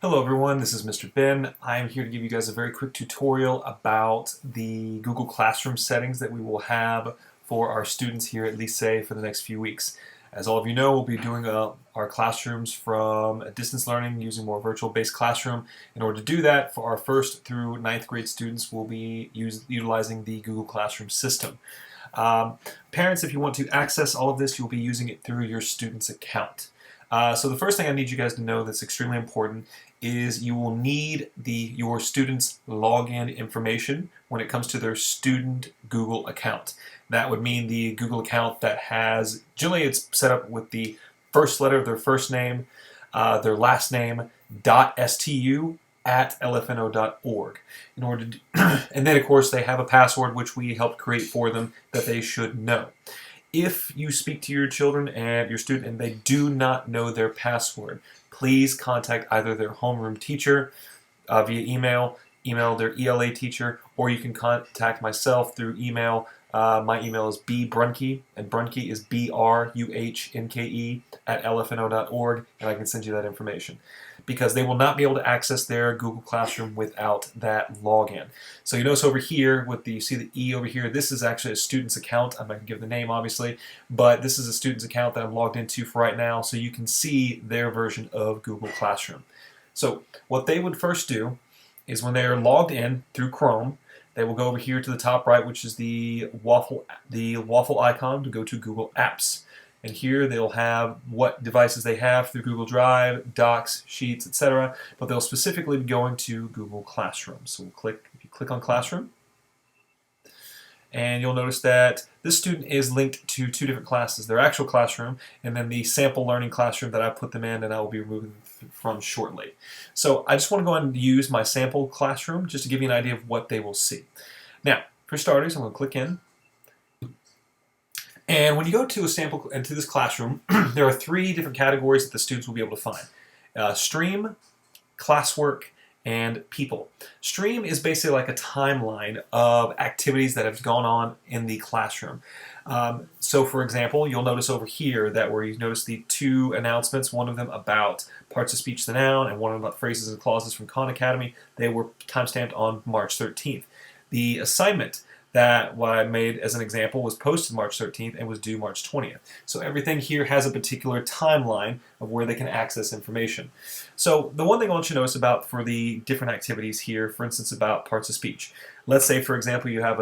Hello everyone, this is Mr. Ben. I am here to give you guys a very quick tutorial about the Google Classroom settings that we will have for our students here at Lycée for the next few weeks. As all of you know, we'll be doing our classrooms from distance learning using more virtual-based classroom. In order to do that, for our 1st through 9th grade students, we'll be utilizing the Google Classroom system. Parents, if you want to access all of this, you'll be using it through your student's account. So the first thing I need you guys to know that's extremely important is you will need your student's login information when it comes to their student Google account. That would mean the Google account that has, generally it's set up with the first letter of their first name, their last name, .stu at lfno.org. In order to and then of course they have a password which we helped create for them that they should know. If you speak to your children and your student and they do not know their password, please contact either their homeroom teacher via email their ELA teacher, or you can contact myself through email. My email is bbrunke, and Brunke is BRUHNKE at lfno.org, and I can send you that information. Because they will not be able to access their Google Classroom without that login. So you notice over here, you see the E over here, this is actually a student's account. I'm not going to give the name, obviously, but this is a student's account that I'm logged into for right now, so you can see their version of Google Classroom. So what they would first do is when they are logged in through Chrome, they will go over here to the top right, which is the waffle icon, to go to Google Apps. And here they'll have what devices they have through Google Drive, Docs, Sheets, etc. But they'll specifically be going to Google Classroom. So if you click on Classroom, and you'll notice that this student is linked to two different classes, their actual classroom and then the sample learning classroom that I put them in and I will be removing them from shortly. So I just want to go ahead and use my sample classroom just to give you an idea of what they will see. Now, for starters, I'm going to click in. And when you go to a sample into this classroom, there are 3 different categories that the students will be able to find. Stream, classwork, and people. Stream is basically like a timeline of activities that have gone on in the classroom. So for example, you'll notice over here that where you notice the 2 announcements, one of them about parts of speech, the noun, and one about phrases and clauses from Khan Academy, they were timestamped on March 13th. The assignment that what I made as an example was posted March 13th and was due March 20th. So everything here has a particular timeline of where they can access information. So the one thing I want you to notice about for the different activities here, for instance about parts of speech. Let's say for example you have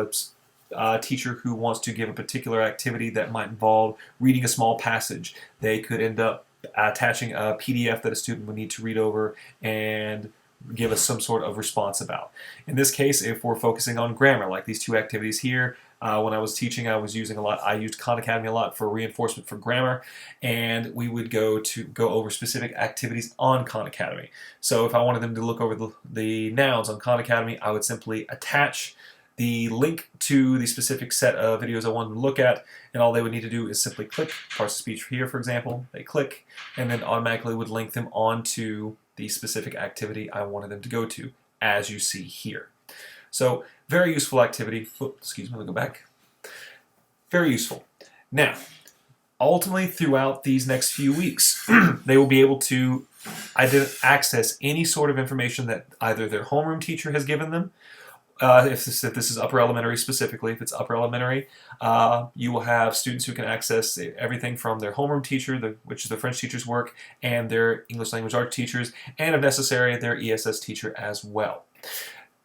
a teacher who wants to give a particular activity that might involve reading a small passage. They could end up attaching a PDF that a student would need to read over and give us some sort of response about. In this case, if we're focusing on grammar, like these 2 activities here, when I was teaching, I used Khan Academy a lot for reinforcement for grammar, and we would go over specific activities on Khan Academy. So if I wanted them to look over the nouns on Khan Academy, I would simply attach the link to the specific set of videos I wanted to look at, and all they would need to do is simply click parts of speech here, for example. They click, and then automatically would link them onto the specific activity I wanted them to go to, as you see here. So, very useful activity. Oops, excuse me, let me go back. Very useful. Now, ultimately, throughout these next few weeks, they will be able to access any sort of information that either their homeroom teacher has given them. If this is upper elementary specifically, if it's upper elementary, you will have students who can access everything from their homeroom teacher, which is the French teacher's work, and their English language arts teachers, and if necessary, their ESS teacher as well.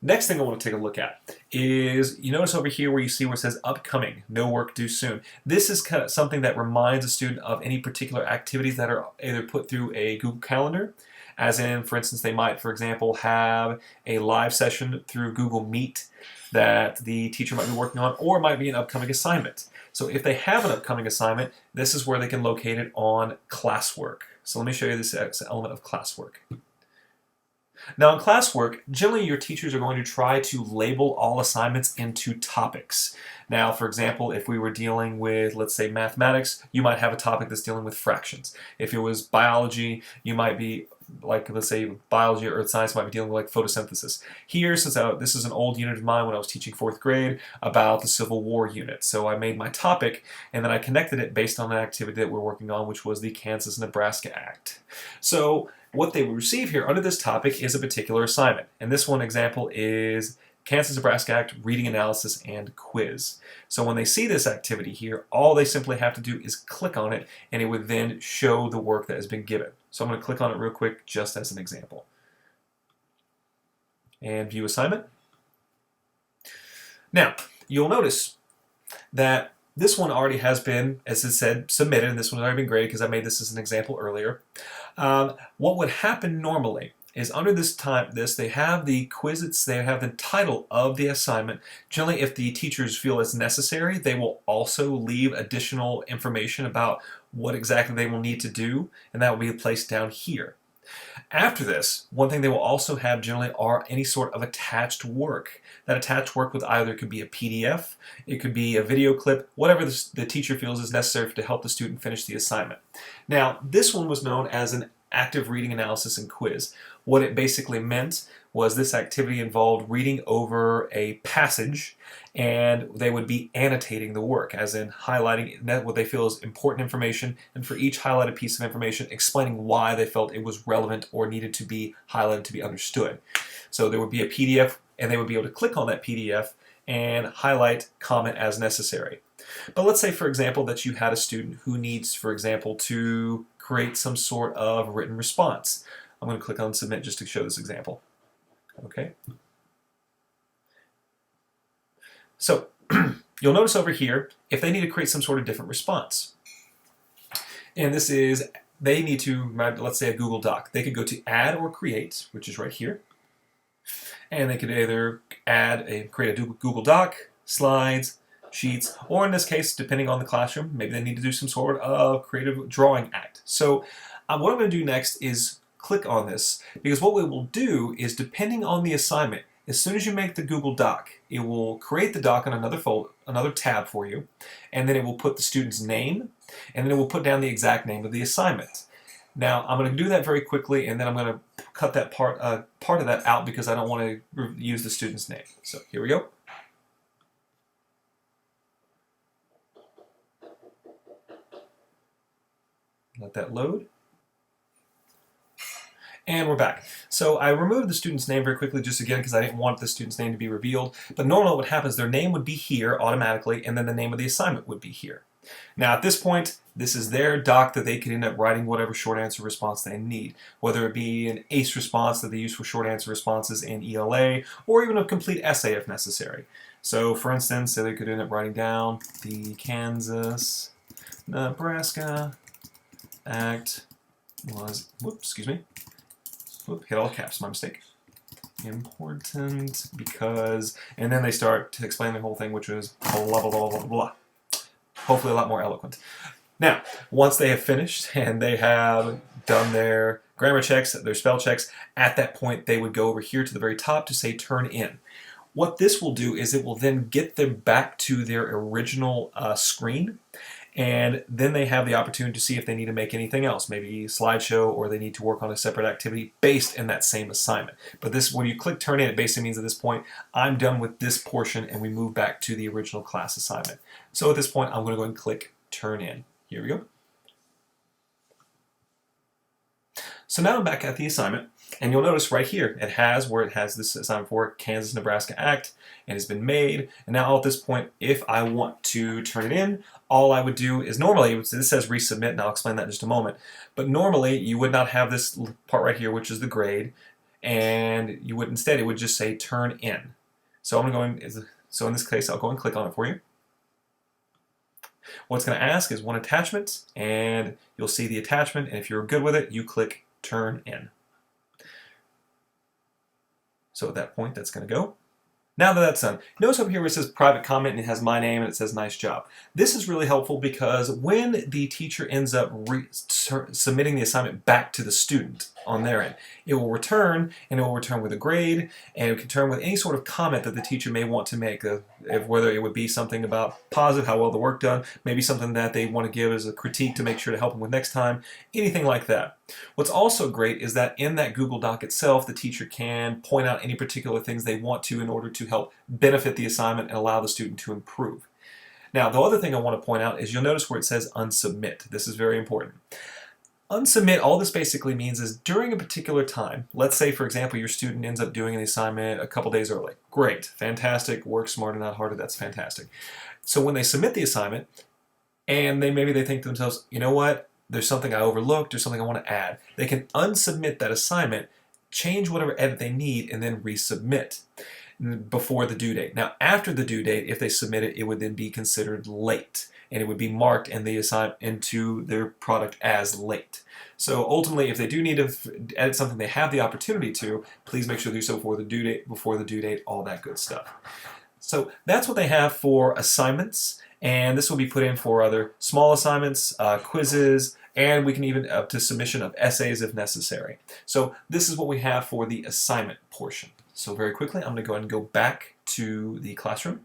Next thing I want to take a look at is, you notice over here where it says upcoming, no work due soon. This is kind of something that reminds a student of any particular activities that are either put through a Google Calendar, as in, for instance, they might, for example, have a live session through Google Meet that the teacher might be working on, or it might be an upcoming assignment. So if they have an upcoming assignment, this is where they can locate it on classwork. So let me show you this element of classwork. Now in classwork, generally your teachers are going to try to label all assignments into topics. Now, for example, if we were dealing with, let's say, mathematics, you might have a topic that's dealing with fractions. If it was biology, you might be, like, let's say, biology or earth science might be dealing with, like, photosynthesis. Here, since this is an old unit of mine when I was teaching 4th grade about the Civil War unit. So I made my topic, and then I connected it based on an activity that we're working on, which was the Kansas-Nebraska Act. So what they will receive here under this topic is a particular assignment. And this one example is Kansas-Nebraska Act, reading analysis, and quiz. So when they see this activity here, all they simply have to do is click on it, and it would then show the work that has been given. So I'm going to click on it real quick just as an example. And view assignment. Now, you'll notice that this one already has been, as it said, submitted, and this one's already been graded because I made this as an example earlier. What would happen normally is under this they have the quiz, they have the title of the assignment. Generally, if the teachers feel it's necessary, they will also leave additional information about what exactly they will need to do, and that will be placed down here. After this, one thing they will also have generally are any sort of attached work. That attached work with either could be a PDF, it could be a video clip, whatever the teacher feels is necessary to help the student finish the assignment. Now, this one was known as an active reading analysis and quiz. What it basically meant was this activity involved reading over a passage, and they would be annotating the work, as in highlighting what they feel is important information, and for each highlighted piece of information, explaining why they felt it was relevant or needed to be highlighted to be understood. So there would be a PDF, and they would be able to click on that PDF and highlight, comment as necessary. But let's say, for example, that you had a student who needs, for example, to create some sort of written response. I'm going to click on Submit just to show this example. Okay. So you'll notice over here, if they need to create some sort of different response, and this is, they need to, let's say a Google Doc. They could go to Add or Create, which is right here, and they could either create a Google Doc, slides, sheets, or in this case, depending on the classroom, maybe they need to do some sort of creative drawing act. So what I'm going to do next is click on this, because what we will do is, depending on the assignment, as soon as you make the Google Doc, it will create the doc on another tab for you, and then it will put the student's name, and then it will put down the exact name of the assignment. Now, I'm going to do that very quickly, and then I'm going to cut that part of that out because I don't want to use the student's name. So here we go. Let that load. And we're back. So I removed the student's name very quickly just again because I didn't want the student's name to be revealed. But normally what happens, their name would be here automatically, and then the name of the assignment would be here. Now at this point, this is their doc that they can end up writing whatever short answer response they need, whether it be an ACE response that they use for short answer responses in ELA, or even a complete essay if necessary. So for instance, they could end up writing down the Kansas-Nebraska Act was, whoops, excuse me, hit all caps, my mistake. Important because, and then they start to explain the whole thing, which was blah, blah, blah, blah, blah. Hopefully a lot more eloquent. Now, once they have finished and they have done their grammar checks, their spell checks, at that point they would go over here to the very top to say turn in. What this will do is it will then get them back to their original screen, and then they have the opportunity to see if they need to make anything else, maybe a slideshow, or they need to work on a separate activity based in that same assignment. But this, when you click turn in, it basically means at this point, I'm done with this portion and we move back to the original class assignment. So at this point, I'm going to go and click turn in. Here we go. So now I'm back at the assignment, and you'll notice right here, it has this assignment for Kansas-Nebraska Act, and it's been made. And now at this point, if I want to turn it in, all I would do is normally, this says resubmit, and I'll explain that in just a moment, but normally you would not have this part right here, which is the grade, and you would instead, it would just say turn in. So I'm going to go in, so in this case, I'll go and click on it for you. What it's going to ask is one attachment, and you'll see the attachment, and if you're good with it, you click turn in. So at that point, that's going to go. Now that that's done, notice over here where it says private comment and it has my name and it says nice job. This is really helpful because when the teacher ends up submitting the assignment back to the student on their end, it will return, and it will return with a grade, and it can return with any sort of comment that the teacher may want to make, whether it would be something about positive, how well the work done, maybe something that they want to give as a critique to make sure to help them with next time, anything like that. What's also great is that in that Google Doc itself, the teacher can point out any particular things they want to in order to help benefit the assignment and allow the student to improve. Now, the other thing I want to point out is you'll notice where it says unsubmit. This is very important. Unsubmit, all this basically means is during a particular time, let's say for example your student ends up doing an assignment a couple days early. Great, fantastic, work smarter not harder, that's fantastic. So when they submit the assignment and maybe they think to themselves, you know what, there's something I overlooked, there's something I want to add, they can unsubmit that assignment, change whatever edit they need, and then resubmit before the due date. Now after the due date, if they submit it, it would then be considered late, and it would be marked in the into their product as late. So ultimately, if they do need to edit something they have the opportunity to, please make sure to do so before the due date, all that good stuff. So that's what they have for assignments, and this will be put in for other small assignments, quizzes, and we can even up to submission of essays if necessary. So this is what we have for the assignment portion. So very quickly, I'm going to go ahead and go back to the classroom.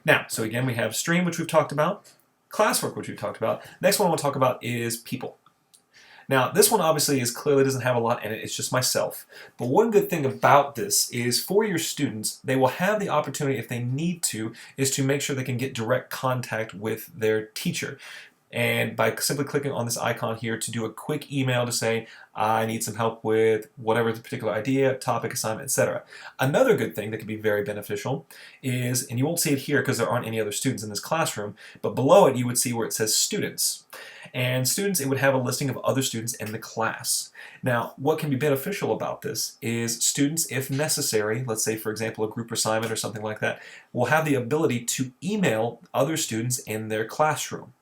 Now, so again, we have stream, which we've talked about, classwork, which we've talked about. Next one I want to talk about is people. Now, this one obviously clearly doesn't have a lot in it, it's just myself. But one good thing about this is for your students, they will have the opportunity, if they need to, is to make sure they can get direct contact with their teacher. And by simply clicking on this icon here to do a quick email to say, I need some help with whatever the particular idea, topic, assignment, etc. Another good thing that can be very beneficial is, and you won't see it here because there aren't any other students in this classroom, but below it you would see where it says students. And students, it would have a listing of other students in the class. Now, what can be beneficial about this is students, if necessary, let's say for example a group assignment or something like that, will have the ability to email other students in their classroom.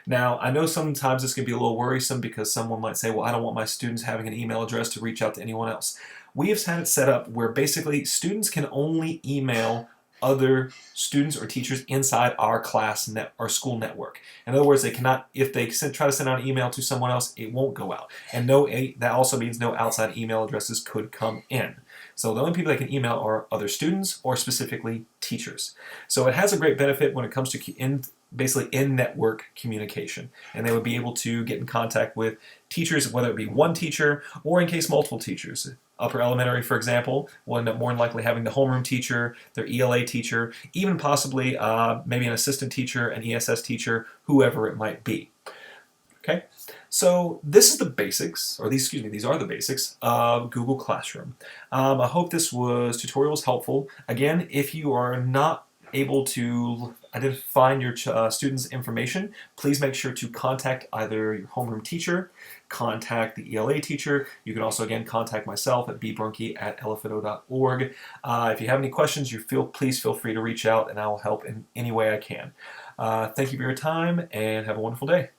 Now, I know sometimes this can be a little worrisome because someone might say, well, I don't want my students having an email address to reach out to anyone else. We have had it set up where basically students can only email other students or teachers inside our class or school network. In other words, they cannot, if they try to send out an email to someone else, it won't go out. And that also means no outside email addresses could come in. So the only people that can email are other students or specifically teachers. So it has a great benefit when it comes to basically in-network communication. And they would be able to get in contact with teachers, whether it be one teacher or in case multiple teachers. Upper elementary, for example, will end up more than likely having the homeroom teacher, their ELA teacher, even possibly maybe an assistant teacher, an ESS teacher, whoever it might be. Okay, so this is the basics, or these are the basics of Google Classroom. I hope this tutorial was helpful. Again, if you are not able to find your students' information, please make sure to contact either your homeroom teacher, contact the ELA teacher. You can also, again, contact myself at bbrunke@elephado.org. If you have any questions, please feel free to reach out and I will help in any way I can. Thank you for your time and have a wonderful day.